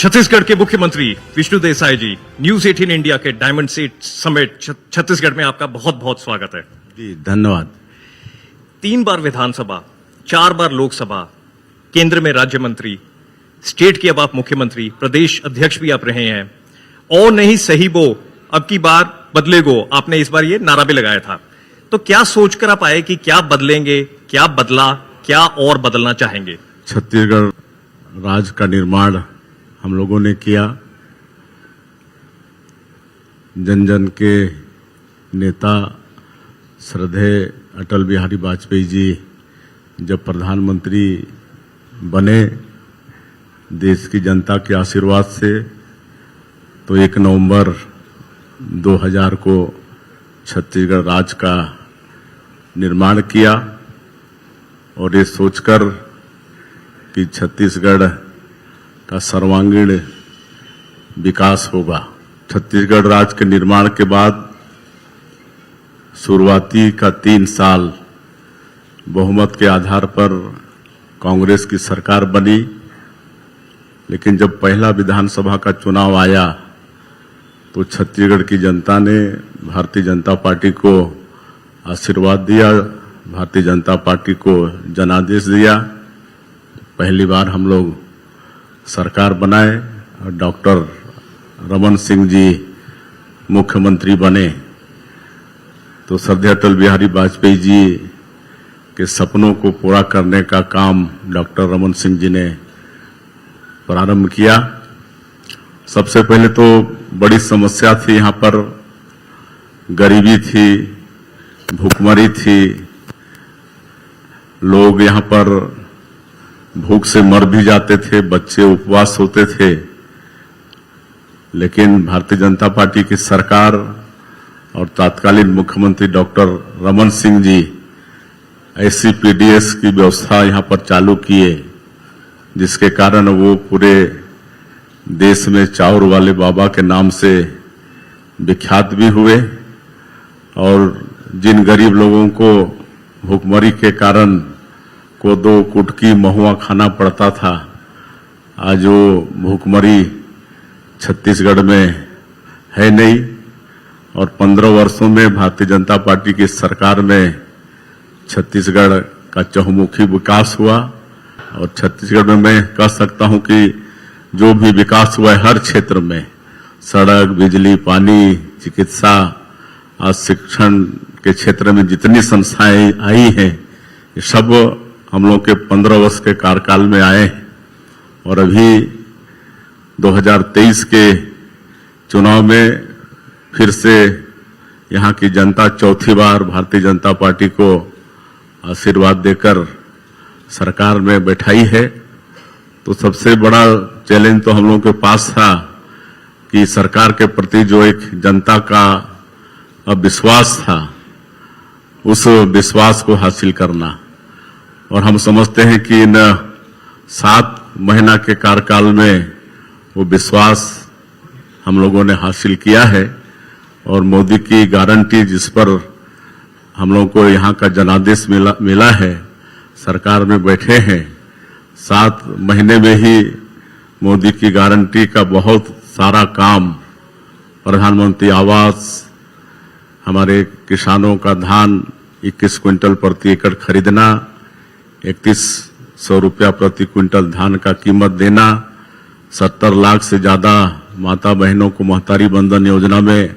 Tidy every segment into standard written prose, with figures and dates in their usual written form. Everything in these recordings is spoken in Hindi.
छत्तीसगढ़ के मुख्यमंत्री विष्णु देसाई जी, न्यूज 18 इंडिया के डायमंड सीट समिट छत्तीसगढ़ में आपका बहुत बहुत स्वागत है। जी धन्यवाद। 3 बार विधानसभा, 4 बार लोकसभा, केंद्र में राज्य मंत्री, स्टेट की अब आप मुख्यमंत्री, प्रदेश अध्यक्ष भी आप रहे हैं। और नहीं सही बो, अब की बार बदलेगो, आपने इस बार ये नारा भी लगाया था। तो क्या सोचकर आप आए कि क्या बदलेंगे, क्या बदला, क्या और बदलना चाहेंगे? छत्तीसगढ़ राज्य का निर्माण हम लोगों ने किया। जन जन के नेता श्रद्धेय अटल बिहारी वाजपेयी जी जब प्रधानमंत्री बने देश की जनता के आशीर्वाद से, तो 1 नवंबर 2000 को छत्तीसगढ़ राज्य का निर्माण किया और ये सोचकर कि छत्तीसगढ़ का सर्वांगीण विकास होगा। छत्तीसगढ़ राज्य के निर्माण के बाद शुरुआती का 3 साल बहुमत के आधार पर कांग्रेस की सरकार बनी, लेकिन जब पहला विधानसभा का चुनाव आया तो छत्तीसगढ़ की जनता ने भारतीय जनता पार्टी को आशीर्वाद दिया, भारतीय जनता पार्टी को जनादेश दिया। पहली बार हम लोग सरकार बनाए और डॉक्टर रमन सिंह जी मुख्यमंत्री बने। तो श्रद्धेय अटल बिहारी वाजपेयी जी के सपनों को पूरा करने का काम डॉक्टर रमन सिंह जी ने प्रारंभ किया। सबसे पहले तो बड़ी समस्या थी, यहाँ पर गरीबी थी, भूखमरी थी, लोग यहाँ पर भूख से मर भी जाते थे, बच्चे उपवास होते थे। लेकिन भारतीय जनता पार्टी की सरकार और तत्कालीन मुख्यमंत्री डॉक्टर रमन सिंह जी ऐसी पीडीएस की व्यवस्था यहाँ पर चालू किए, जिसके कारण वो पूरे देश में चाउर वाले बाबा के नाम से विख्यात भी हुए। और जिन गरीब लोगों को भूखमरी के कारण कोदो, कुटकी, महुआ खाना पड़ता था, आज वो भूखमरी छत्तीसगढ़ में है नहीं। और 15 वर्षों में भारतीय जनता पार्टी की सरकार में छत्तीसगढ़ का चहुमुखी विकास हुआ। और छत्तीसगढ़ में मैं कह सकता हूं कि जो भी विकास हुआ है हर क्षेत्र में, सड़क, बिजली, पानी, चिकित्सा, आज शिक्षण के क्षेत्र में जितनी संस्थाएं आई हैं, ये सब हम लोग के 15 वर्ष के कार्यकाल में आए। और अभी 2023 के चुनाव में फिर से यहाँ की जनता चौथी बार भारतीय जनता पार्टी को आशीर्वाद देकर सरकार में बैठाई है। तो सबसे बड़ा चैलेंज तो हम लोगों के पास था कि सरकार के प्रति जो एक जनता का अविश्वास था, उस विश्वास को हासिल करना। और हम समझते हैं कि इन 7 महीना के कार्यकाल में वो विश्वास हम लोगों ने हासिल किया है। और मोदी की गारंटी जिस पर हम लोगों को यहाँ का जनादेश मिला है, सरकार में बैठे हैं, 7 महीने में ही मोदी की गारंटी का बहुत सारा काम, प्रधानमंत्री आवास, हमारे किसानों का धान 21 क्विंटल प्रति एकड़ खरीदना, 3100 रुपया प्रति क्विंटल धान का कीमत देना, 70 लाख से ज्यादा माता बहनों को महतारी बंधन योजना में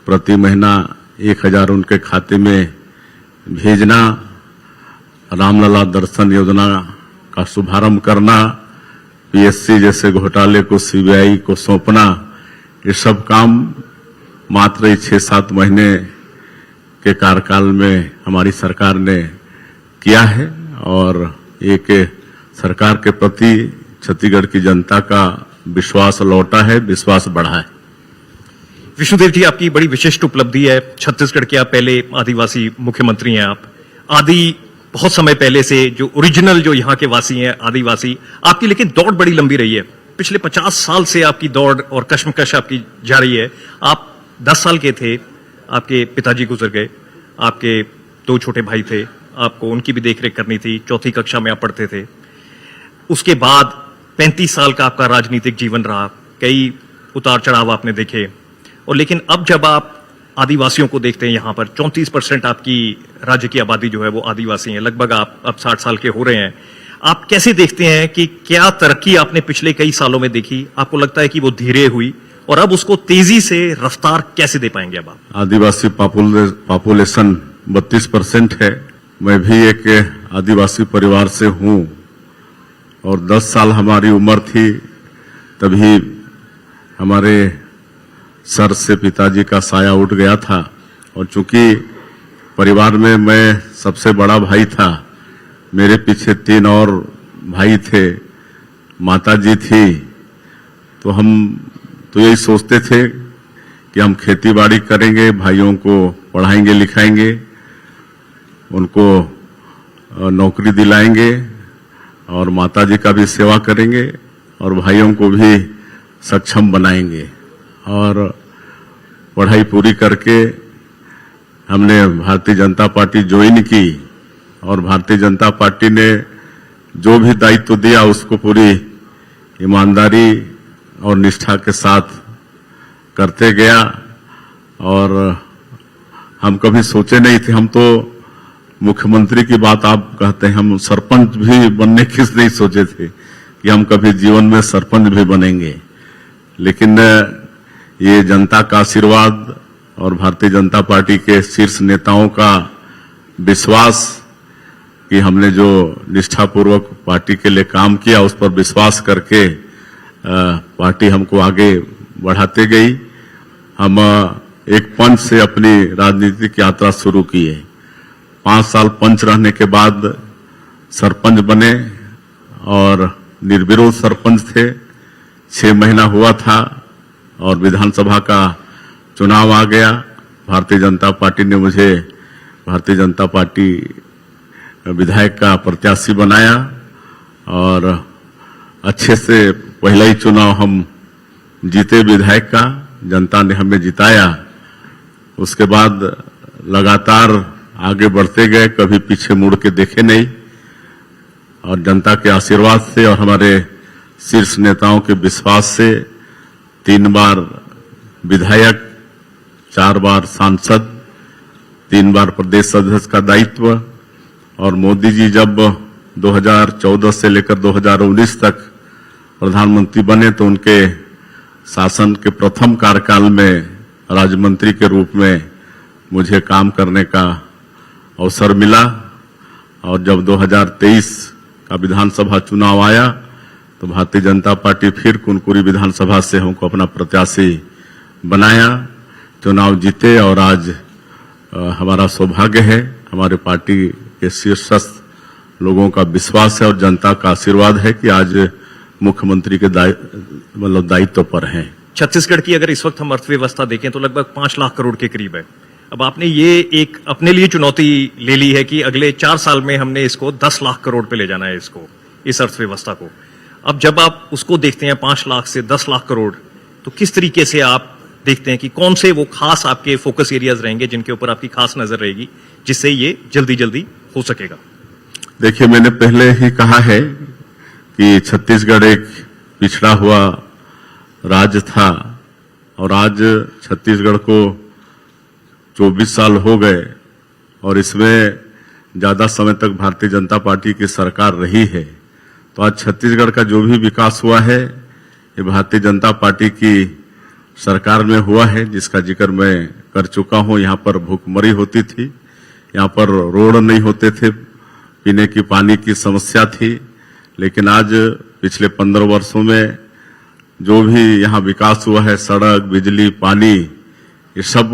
प्रति महीना 1000 उनके खाते में भेजना, रामलला दर्शन योजना का शुभारंभ करना, पीएससी जैसे घोटाले को सीबीआई को सौंपना, ये सब काम मात्र 6-7 महीने के कार्यकाल में हमारी सरकार ने किया है। और एक सरकार के प्रति छत्तीसगढ़ की जनता का विश्वास लौटा है, विश्वास बढ़ा है। विष्णुदेव जी, आपकी बड़ी विशिष्ट उपलब्धि है। छत्तीसगढ़ के आप पहले आदिवासी मुख्यमंत्री हैं। आप बहुत समय पहले से जो ओरिजिनल जो यहाँ के वासी हैं, आदिवासी, आपकी लेकिन दौड़ बड़ी लंबी रही है। पिछले 50 साल से आपकी दौड़ और कश्मकश आपकी जारी है। आप 10 साल के थे, आपके पिताजी गुजर गए, आपके 2 छोटे भाई थे, आपको उनकी भी देखरेख करनी थी, 4th कक्षा में आप पढ़ते थे। उसके बाद 35 साल का आपका राजनीतिक जीवन रहा, कई उतार चढ़ाव आपने देखे, और लेकिन अब जब आप आदिवासियों को देखते हैं, यहां पर 34% आपकी राज्य की आबादी जो है वो आदिवासी है, लगभग आप अब 60 साल के हो रहे हैं। आप कैसे देखते हैं कि क्या तरक्की आपने पिछले कई सालों में देखी? आपको लगता है कि वो धीरे हुई और अब उसको तेजी से रफ्तार कैसे दे पाएंगे अब आप? आदिवासी पॉपुलेशन 32% है। मैं भी एक आदिवासी परिवार से हूं और 10 साल हमारी उम्र थी तभी हमारे सर से पिताजी का साया उठ गया था, और चूंकि परिवार में मैं सबसे बड़ा भाई था, मेरे पीछे 3 और भाई थे, माताजी थी, तो हम तो यही सोचते थे कि हम खेती बाड़ी करेंगे, भाइयों को पढ़ाएंगे लिखाएंगे, उनको नौकरी दिलाएंगे और माताजी का भी सेवा करेंगे और भाइयों को भी सक्षम बनाएंगे। और पढ़ाई पूरी करके हमने भारतीय जनता पार्टी ज्वाइन की और भारतीय जनता पार्टी ने जो भी दायित्व दिया उसको पूरी ईमानदारी और निष्ठा के साथ करते गया। और हम कभी सोचे नहीं थे, हम तो मुख्यमंत्री की बात आप कहते हैं, हम सरपंच भी बनने की नहीं सोचे थे कि हम कभी जीवन में सरपंच भी बनेंगे। लेकिन ये जनता का आशीर्वाद और भारतीय जनता पार्टी के शीर्ष नेताओं का विश्वास कि हमने जो निष्ठापूर्वक पार्टी के लिए काम किया उस पर विश्वास करके पार्टी हमको आगे बढ़ाते गई। हम एक पंच से अपनी राजनीतिक यात्रा शुरू किए। 5 साल पंच रहने के बाद सरपंच बने और निर्विरोध सरपंच थे। 6 महीना हुआ था और विधानसभा का चुनाव आ गया। भारतीय जनता पार्टी ने मुझे भारतीय जनता पार्टी विधायक का प्रत्याशी बनाया और अच्छे से पहला ही चुनाव हम जीते विधायक का, जनता ने हमें जिताया। उसके बाद लगातार आगे बढ़ते गए, कभी पीछे मुड़ के देखे नहीं, और जनता के आशीर्वाद से और हमारे शीर्ष नेताओं के विश्वास से 3 बार विधायक, 4 बार सांसद, 3 बार प्रदेश अध्यक्ष का दायित्व। और मोदी जी जब 2014 से लेकर 2019 तक प्रधानमंत्री बने तो उनके शासन के प्रथम कार्यकाल में राज्य मंत्री के रूप में मुझे काम करने का अवसर मिला। और जब 2023 का विधानसभा चुनाव आया तो भारतीय जनता पार्टी फिर कुनकुरी विधानसभा से हमको अपना प्रत्याशी बनाया, चुनाव जीते। और आज हमारा सौभाग्य है, हमारे पार्टी के शीर्षस्थ लोगों का विश्वास है और जनता का आशीर्वाद है कि आज मुख्यमंत्री के दायित्व पर हैं। छत्तीसगढ़ की अगर इस वक्त हम अर्थव्यवस्था देखें तो लगभग 5 लाख करोड़ के करीब है। अब आपने ये एक अपने लिए चुनौती ले ली है कि अगले 4 साल में हमने इसको 10 लाख करोड़ पे ले जाना है, इसको, इस अर्थव्यवस्था को। अब जब आप उसको देखते हैं 5 लाख से 10 लाख करोड़, तो किस तरीके से आप देखते हैं कि कौन से वो खास आपके फोकस एरियाज रहेंगे जिनके ऊपर आपकी खास नजर रहेगी जिससे ये जल्दी जल्दी हो सकेगा? देखिए, मैंने पहले ही कहा है कि छत्तीसगढ़ एक पिछड़ा हुआ राज्य था और आज छत्तीसगढ़ को 24 साल हो गए और इसमें ज्यादा समय तक भारतीय जनता पार्टी की सरकार रही है। तो आज छत्तीसगढ़ का जो भी विकास हुआ है ये भारतीय जनता पार्टी की सरकार में हुआ है, जिसका जिक्र मैं कर चुका हूं। यहाँ पर भूखमरी होती थी, यहाँ पर रोड नहीं होते थे, पीने की पानी की समस्या थी, लेकिन आज पिछले 15 वर्षों में जो भी यहाँ विकास हुआ है, सड़क, बिजली, पानी, ये सब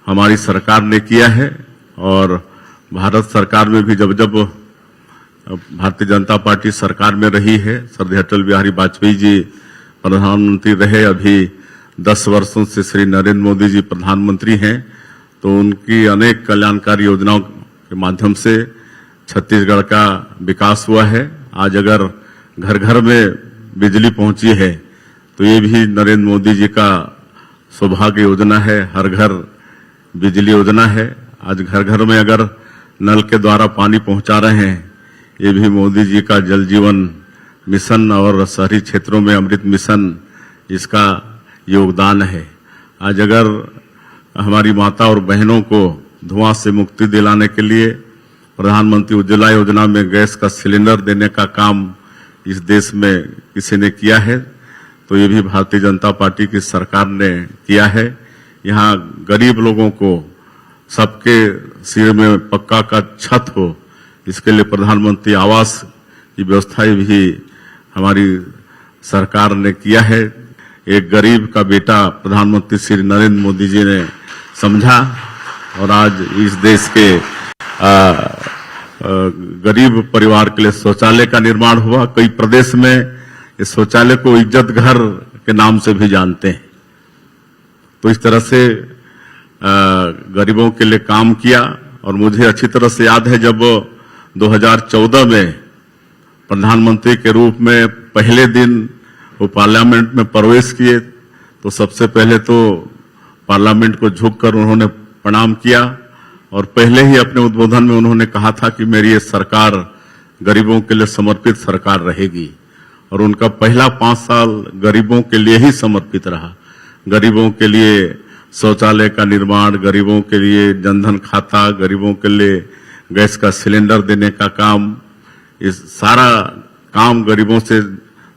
हमारी सरकार ने किया है। और भारत सरकार में भी जब जब भारतीय जनता पार्टी सरकार में रही है, श्री अटल बिहारी वाजपेयी जी प्रधानमंत्री रहे, अभी 10 वर्षों से श्री नरेंद्र मोदी जी प्रधानमंत्री हैं, तो उनकी अनेक कल्याणकारी योजनाओं के माध्यम से छत्तीसगढ़ का विकास हुआ है। आज अगर घर घर में बिजली पहुंची है तो ये भी नरेंद्र मोदी जी का सौभाग्य योजना है। हर घर बिजली योजना है। आज घर घर में अगर नल के द्वारा पानी पहुंचा रहे हैं, ये भी मोदी जी का जल जीवन मिशन और शहरी क्षेत्रों में अमृत मिशन, इसका योगदान है। आज अगर हमारी माता और बहनों को धुआं से मुक्ति दिलाने के लिए प्रधानमंत्री उज्ज्वला योजना में गैस का सिलेंडर देने का काम इस देश में किसी ने किया है, तो ये भी भारतीय जनता पार्टी की सरकार ने किया है। यहाँ गरीब लोगों को सबके सिर में पक्का का छत हो, इसके लिए प्रधानमंत्री आवास की व्यवस्था भी हमारी सरकार ने किया है। एक गरीब का बेटा प्रधानमंत्री श्री नरेंद्र मोदी जी ने समझा और आज इस देश के गरीब परिवार के लिए शौचालय का निर्माण हुआ। कई प्रदेश में इस शौचालय को इज्जत घर के नाम से भी जानते हैं। तो इस तरह से गरीबों के लिए काम किया। और मुझे अच्छी तरह से याद है जब 2014 में प्रधानमंत्री के रूप में पहले दिन वो पार्लियामेंट में प्रवेश किए, तो सबसे पहले तो पार्लियामेंट को झुककर उन्होंने प्रणाम किया और पहले ही अपने उद्बोधन में उन्होंने कहा था कि मेरी ये सरकार गरीबों के लिए समर्पित सरकार रहेगी। और उनका पहला 5 साल गरीबों के लिए ही समर्पित रहा। गरीबों के लिए शौचालय का निर्माण, गरीबों के लिए जनधन खाता, गरीबों के लिए गैस का सिलेंडर देने का काम, इस सारा काम गरीबों से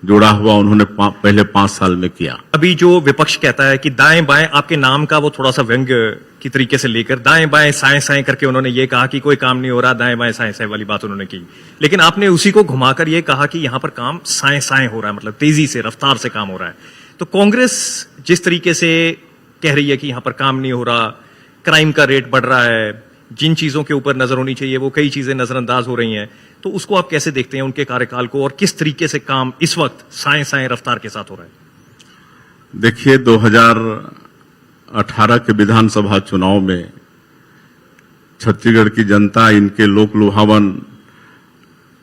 जुड़ा हुआ उन्होंने पहले 5 साल में किया। अभी जो विपक्ष कहता है कि दाएं बाएं, आपके नाम का वो थोड़ा सा व्यंग्य की तरीके से लेकर दाएं बाएं साएं साएं करके उन्होंने ये कहा कि कोई काम नहीं हो रहा, दाएं बाएं साएं साएं वाली बात उन्होंने की। लेकिन आपने उसी को घुमाकर ये कहा कि यहां पर काम साएं साएं हो रहा है, मतलब तेजी से, रफ्तार से काम हो रहा है। तो कांग्रेस जिस तरीके से कह रही है कि यहां पर काम नहीं हो रहा, क्राइम का रेट बढ़ रहा है, जिन चीजों के ऊपर नजर होनी चाहिए वो कई चीजें नजरअंदाज हो रही हैं, तो उसको आप कैसे देखते हैं उनके कार्यकाल को, और किस तरीके से काम इस वक्त साएं साएं रफ्तार के साथ हो रहा है? देखिए, 2018 के विधानसभा चुनाव में छत्तीसगढ़ की जनता इनके लोक लुभावन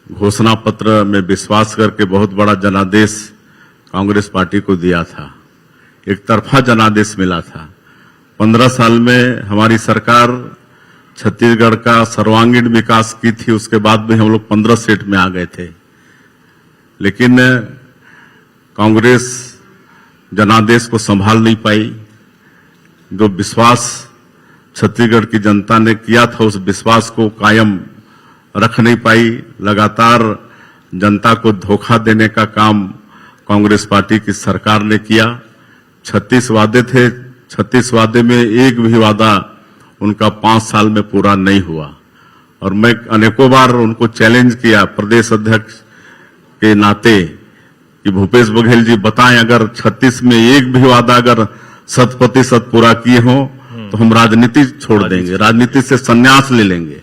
घोषणा पत्र में विश्वास करके बहुत बड़ा जनादेश कांग्रेस पार्टी को दिया था। एक तरफा जनादेश मिला था। 15 साल में हमारी सरकार छत्तीसगढ़ का सर्वांगीण विकास की थी, उसके बाद भी हम लोग 15 सीट में आ गए थे। लेकिन कांग्रेस जनादेश को संभाल नहीं पाई। जो विश्वास छत्तीसगढ़ की जनता ने किया था, उस विश्वास को कायम रख नहीं पाई। लगातार जनता को धोखा देने का काम कांग्रेस पार्टी की सरकार ने किया। 36 वादे थे, 36 वादे में एक भी वादा उनका 5 साल में पूरा नहीं हुआ। और मैं अनेकों बार उनको चैलेंज किया प्रदेश अध्यक्ष के नाते कि भूपेश बघेल जी बताएं, अगर 36 में एक भी वादा अगर 100% पूरा किए हो तो हम राजनीति छोड़ देंगे, राजनीति से संन्यास ले लेंगे।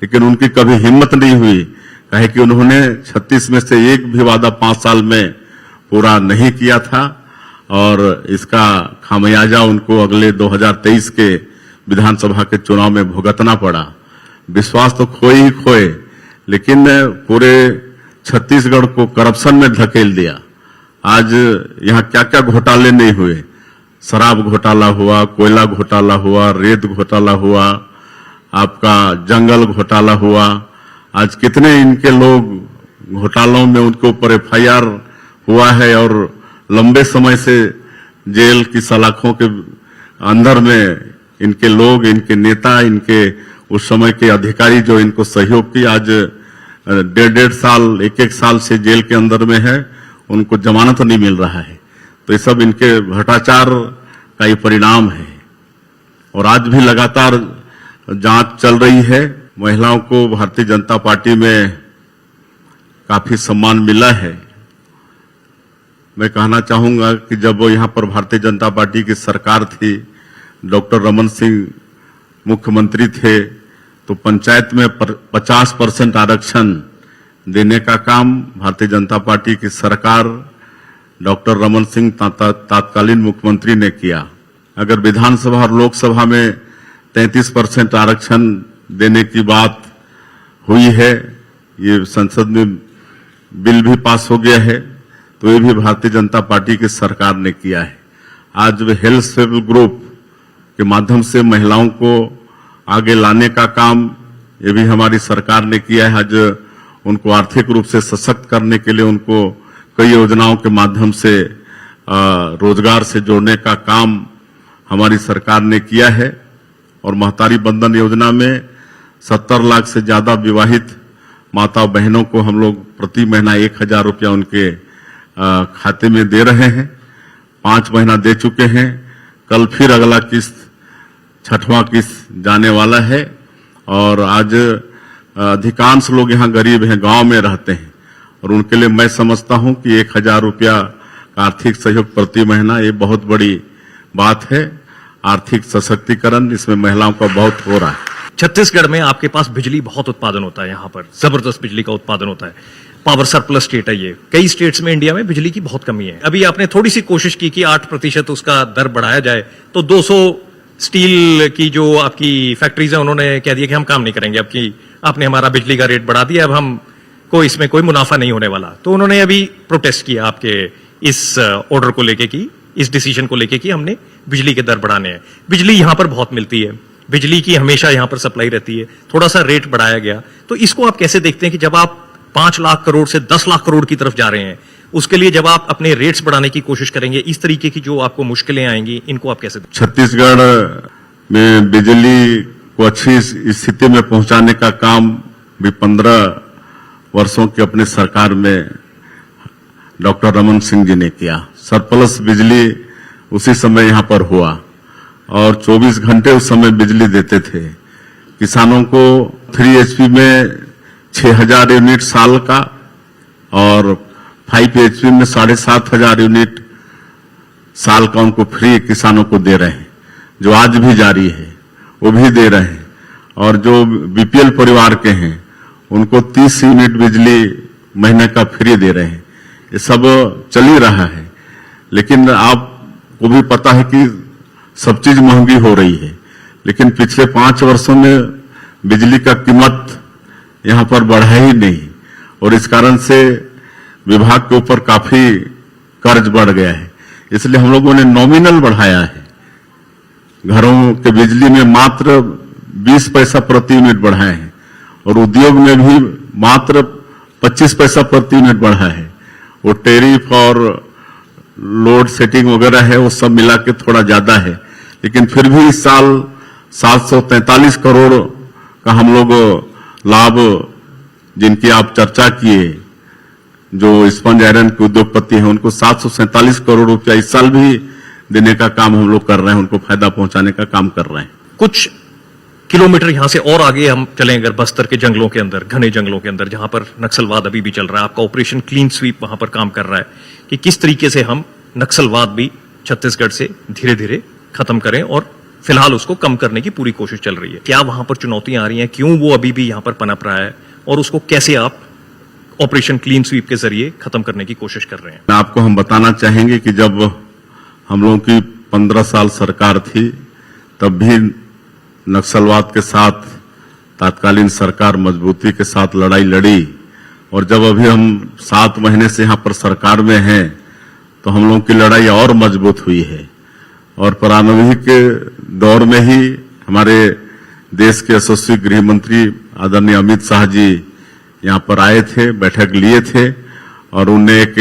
लेकिन उनकी कभी हिम्मत नहीं हुई, कहे कि उन्होंने 36 में से एक भी वादा 5 साल में पूरा नहीं किया था। और इसका खामियाजा उनको अगले 2023 के विधानसभा के चुनाव में भुगतना पड़ा। विश्वास तो खोए ही खोए, लेकिन पूरे छत्तीसगढ़ को करप्शन में धकेल दिया। आज यहाँ क्या क्या घोटाले नहीं हुए। शराब घोटाला हुआ, कोयला घोटाला हुआ, रेत घोटाला हुआ, आपका जंगल घोटाला हुआ। आज कितने इनके लोग घोटालों में उनके ऊपर FIR हुआ है और लंबे समय से जेल की सलाखों के अंदर में इनके लोग, इनके नेता, इनके उस समय के अधिकारी जो इनको सहयोग की, आज 1.5 साल, 1 साल से जेल के अंदर में है, उनको जमानत नहीं मिल रहा है। तो ये सब इनके भ्रष्टाचार का ही परिणाम है। और आज भी लगातार जांच चल रही है। महिलाओं को भारतीय जनता पार्टी में काफी सम्मान मिला है। मैं कहना चाहूंगा कि जब यहां पर भारतीय जनता पार्टी की सरकार थी, डॉक्टर रमन सिंह मुख्यमंत्री थे, तो पंचायत में 50% आरक्षण देने का काम भारतीय जनता पार्टी की सरकार डॉक्टर रमन सिंह तत्कालीन मुख्यमंत्री ने किया। अगर विधानसभा और लोकसभा में 33% आरक्षण देने की बात हुई है, ये संसद में बिल भी पास हो गया है, तो ये भी भारतीय जनता पार्टी की सरकार ने किया है। आज हेल्थ सेल्फ ग्रुप के माध्यम से महिलाओं को आगे लाने का काम ये भी हमारी सरकार ने किया है। आज उनको आर्थिक रूप से सशक्त करने के लिए उनको कई योजनाओं के माध्यम से रोजगार से जोड़ने का काम हमारी सरकार ने किया है और महतारी बंधन योजना में 70 लाख से ज्यादा विवाहित माता बहनों को हम लोग प्रति महीना 1,000 रुपया उनके खाते में दे रहे हैं। 5 महीना दे चुके हैं। कल फिर अगला किस्त 6वां किस्त जाने वाला है और आज अधिकांश लोग यहाँ गरीब हैं, गांव में रहते हैं और उनके लिए मैं समझता हूं कि 1,000 रुपया आर्थिक सहयोग प्रति महीना ये बहुत बड़ी बात है। आर्थिक सशक्तिकरण इसमें महिलाओं का बहुत हो रहा है। छत्तीसगढ़ में आपके पास बिजली बहुत उत्पादन होता है, यहाँ पर जबरदस्त बिजली का उत्पादन होता है, पावर सरप्लस स्टेट है ये। कई स्टेट्स में इंडिया में बिजली की बहुत कमी है। अभी आपने थोड़ी सी कोशिश की कि 8% उसका दर बढ़ाया जाए, तो 200 स्टील की जो आपकी फैक्ट्रीज है उन्होंने कह दिया कि हम काम नहीं करेंगे, आपने हमारा बिजली का रेट बढ़ा दिया, अब हम इसमें कोई मुनाफा नहीं होने वाला। तो उन्होंने अभी प्रोटेस्ट किया आपके इस ऑर्डर को लेके कि इस डिसीजन को लेके कि हमने बिजली के दर बढ़ाने हैं। बिजली यहां पर बहुत मिलती है, बिजली की हमेशा यहां पर सप्लाई रहती है, थोड़ा सा रेट बढ़ाया गया। तो इसको आप कैसे देखते हैं कि जब आप 5 लाख करोड़ से 10 लाख करोड़ की तरफ जा रहे हैं, उसके लिए जब आप अपने रेट्स बढ़ाने की कोशिश करेंगे, इस तरीके की जो आपको मुश्किलें आएंगी, इनको आप कैसे देखते हैं? छत्तीसगढ़ में बिजली को अच्छी स्थिति में पहुंचाने का काम भी 15 वर्षों की अपनी सरकार में डॉक्टर रमन सिंह जी ने किया। सरप्लस बिजली उसी समय यहां पर हुआ और 24 घंटे उस समय बिजली देते थे। किसानों को 3 HP में 6,000 यूनिट साल का और 5 HP में 7,500 यूनिट साल का उनको फ्री किसानों को दे रहे हैं, जो आज भी जारी है, वो भी दे रहे हैं। और जो BPL परिवार के हैं उनको 30 यूनिट बिजली महीने का फ्री दे रहे हैं। ये सब चल ही रहा है, लेकिन आपको भी पता है कि सब चीज महंगी हो रही है। लेकिन पिछले 5 वर्षों में बिजली का कीमत यहां पर बढ़ा ही नहीं और इस कारण से विभाग के ऊपर काफी कर्ज बढ़ गया है। इसलिए हम लोगों ने नॉमिनल बढ़ाया है। घरों के बिजली में मात्र 20 पैसा प्रति यूनिट बढ़ाए हैं और उद्योग में भी मात्र 25 पैसा प्रति यूनिट बढ़ा है। वो टेरिफ और लोड सेटिंग वगैरह है, वो सब मिला के थोड़ा ज्यादा है, लेकिन फिर भी इस साल 743 करोड़ का हम लोग लाभ, जिनकी आप चर्चा किए, जो स्पंज आयरन के उद्योगपति हैं, उनको 747 करोड़ रुपया इस साल भी देने का काम हम लोग कर रहे हैं, उनको फायदा पहुंचाने का काम कर रहे हैं। कुछ किलोमीटर यहां से और आगे हम चलें, अगर बस्तर के जंगलों के अंदर, घने जंगलों के अंदर, जहां पर नक्सलवाद अभी भी चल रहा है, आपका ऑपरेशन क्लीन स्वीप वहां पर काम कर रहा है कि किस तरीके से हम नक्सलवाद भी छत्तीसगढ़ से धीरे धीरे खत्म करें और फिलहाल उसको कम करने की पूरी कोशिश चल रही है। क्या वहां पर चुनौतियां आ रही हैं, क्यों वो अभी भी यहां पर पनप रहा है और उसको कैसे आप ऑपरेशन क्लीन स्वीप के जरिए खत्म करने की कोशिश कर रहे हैं? आपको हम बताना चाहेंगे कि जब हम लोगों की 15 साल सरकार थी, तब भी नक्सलवाद के साथ तात्कालीन सरकार मजबूती के साथ लड़ाई लड़ी और जब अभी हम 7 महीने से यहां पर सरकार में हैं, तो हम लोगों की लड़ाई और मजबूत हुई है। और प्रारंभिक के दौर में ही हमारे देश के यशस्वी गृह मंत्री आदरणीय अमित शाह जी यहां पर आए थे, बैठक लिए थे और उन्हें एक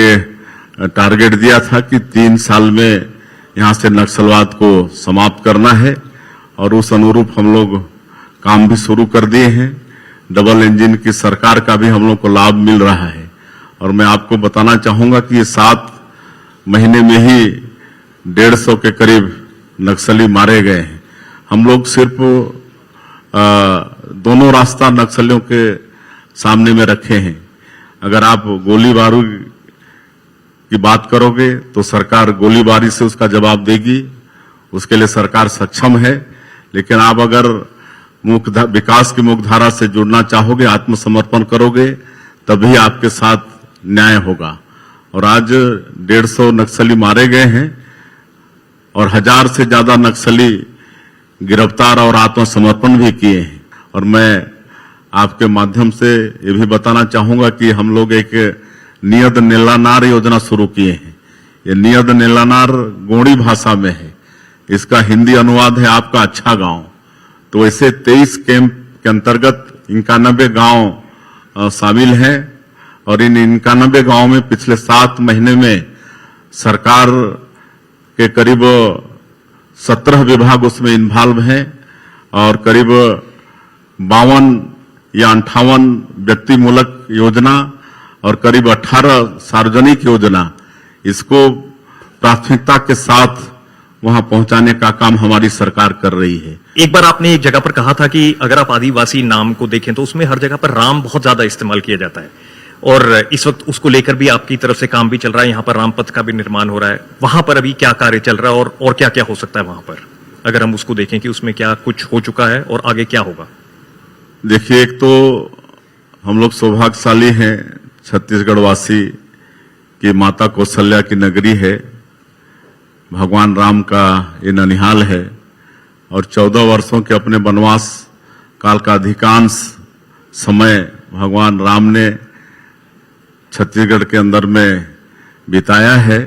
टारगेट दिया था कि 3 साल में यहां से नक्सलवाद को समाप्त करना है और उस अनुरूप हम लोग काम भी शुरू कर दिए हैं। डबल इंजन की सरकार का भी हम लोग को लाभ मिल रहा है और मैं आपको बताना चाहूंगा कि ये 7 महीने में ही 150 के करीब नक्सली मारे गए हैं। हम लोग सिर्फ दोनों रास्ता नक्सलियों के सामने में रखे हैं। अगर आप गोली बारूद की बात करोगे तो सरकार गोलीबारी से उसका जवाब देगी, उसके लिए सरकार सक्षम है। लेकिन आप अगर विकास की मुख्यधारा से जुड़ना चाहोगे, आत्मसमर्पण करोगे, तभी आपके साथ न्याय होगा। और आज 150 नक्सली मारे गए हैं और 1000 से ज्यादा नक्सली गिरफ्तार और आत्मसमर्पण भी किए हैं। और मैं आपके माध्यम से ये भी बताना चाहूंगा कि हम लोग एक नियत नीलानार योजना शुरू किए हैं। ये नियत नीलानार गोंडी भाषा में है, इसका हिंदी अनुवाद है आपका अच्छा गांव। तो ऐसे 23 कैंप के अंतर्गत 91 गांव शामिल हैं और इन 91 गांवों में पिछले 7 महीने में सरकार के करीब 17 विभाग उसमें इन्वॉल्व हैं और करीब 52 या 58 व्यक्तिमूलक योजना और करीब 18 सार्वजनिक योजना, इसको प्राथमिकता के साथ वहां पहुंचाने का काम हमारी सरकार कर रही है। एक बार आपने एक जगह पर कहा था कि अगर आप आदिवासी नाम को देखें तो उसमें हर जगह पर राम बहुत ज्यादा इस्तेमाल किया जाता है और इस वक्त उसको लेकर भी आपकी तरफ से काम भी चल रहा है, यहां पर रामपथ का भी निर्माण हो रहा है। वहां पर अभी क्या कार्य चल रहा है और क्या क्या हो सकता है वहां पर, अगर हम उसको देखें कि उसमें क्या कुछ हो चुका है और आगे क्या होगा? देखिए, एक तो हम लोग सौभाग्यशाली हैं, छत्तीसगढ़ वासी की माता कौशल्या की नगरी है, भगवान राम का ये ननिहाल है और 14 वर्षों के अपने वनवास काल का अधिकांश समय भगवान राम ने छत्तीसगढ़ के अंदर में बिताया है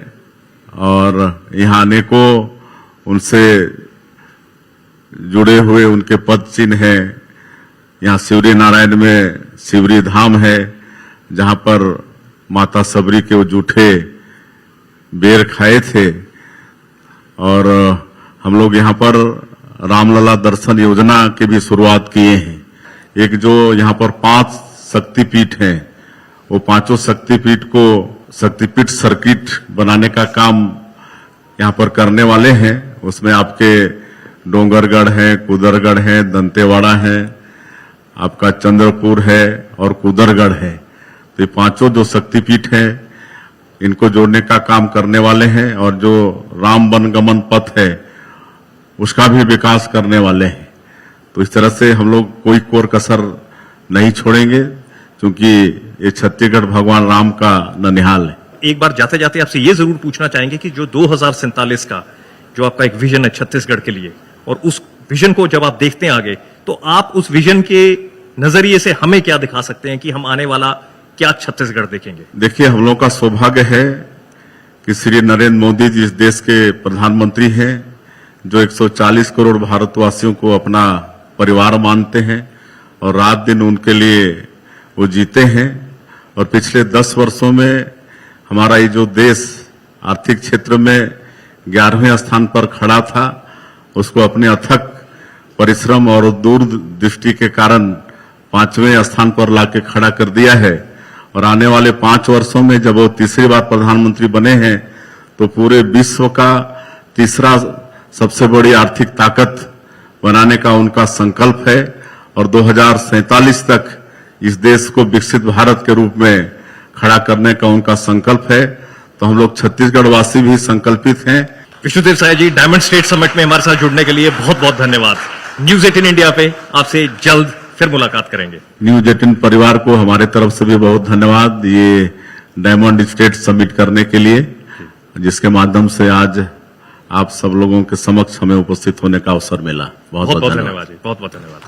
और यहाँ अनेकों उनसे जुड़े हुए उनके पद चिन्ह हैं। यहाँ शिवरी नारायण में शिवरी धाम है, जहां पर माता सबरी के वो जूठे बेर खाए थे और हम लोग यहाँ पर रामलला दर्शन योजना की भी शुरुआत किए हैं। एक जो यहाँ पर 5 शक्तिपीठ हैं, वो 5 शक्तिपीठ को शक्तिपीठ सर्किट बनाने का काम यहाँ पर करने वाले हैं। उसमें आपके डोंगरगढ़ है, कुदरगढ़ है, दंतेवाड़ा है, आपका चंद्रपुर है और कुदरगढ़ है। तो ये 5 जो शक्तिपीठ हैं, इनको जोड़ने का काम करने वाले हैं और जो राम वनगमन पथ है उसका भी विकास करने वाले हैं। तो इस तरह से हम लोग कोई कोर कसर नहीं छोड़ेंगे, क्योंकि ये छत्तीसगढ़ भगवान राम का ननिहाल है। एक बार जाते जाते आपसे ये जरूर पूछना चाहेंगे कि जो 2047 का जो आपका एक विजन है छत्तीसगढ़ के लिए, और उस विजन को जब आप देखते हैं आगे, तो आप उस विजन के नजरिए से हमें क्या दिखा सकते हैं कि हम आने वाला क्या छत्तीसगढ़ देखेंगे? देखिए, हम लोग का सौभाग्य है कि श्री नरेंद्र मोदी जी इस देश के प्रधानमंत्री हैं, जो 140 करोड़ भारतवासियों को अपना परिवार मानते हैं और रात दिन उनके लिए वो जीते हैं। और पिछले 10 वर्षों में हमारा ये जो देश आर्थिक क्षेत्र में 11वें स्थान पर खड़ा था, उसको अपने अथक परिश्रम और दूरदृष्टि के कारण 5वें स्थान पर लाके खड़ा कर दिया है। और आने वाले 5 वर्षों में जब वो तीसरी बार प्रधानमंत्री बने हैं, तो पूरे विश्व का तीसरा सबसे बड़ी आर्थिक ताकत बनाने का उनका संकल्प है और 2047 तक इस देश को विकसित भारत के रूप में खड़ा करने का उनका संकल्प है। तो हम लोग छत्तीसगढ़ वासी भी संकल्पित हैं। विष्णुदेव साय जी, डायमंड स्टेट समिट में हमारे साथ जुड़ने के लिए बहुत बहुत धन्यवाद। न्यूज 18 इंडिया पे आपसे जल्द फिर मुलाकात करेंगे। न्यूज 18 परिवार को हमारे तरफ से भी बहुत धन्यवाद, ये डायमंड स्टेट समिट करने के लिए, जिसके माध्यम से आज आप सब लोगों के समक्ष हमें उपस्थित होने का अवसर मिला। बहुत बहुत धन्यवाद जी, बहुत बहुत धन्यवाद।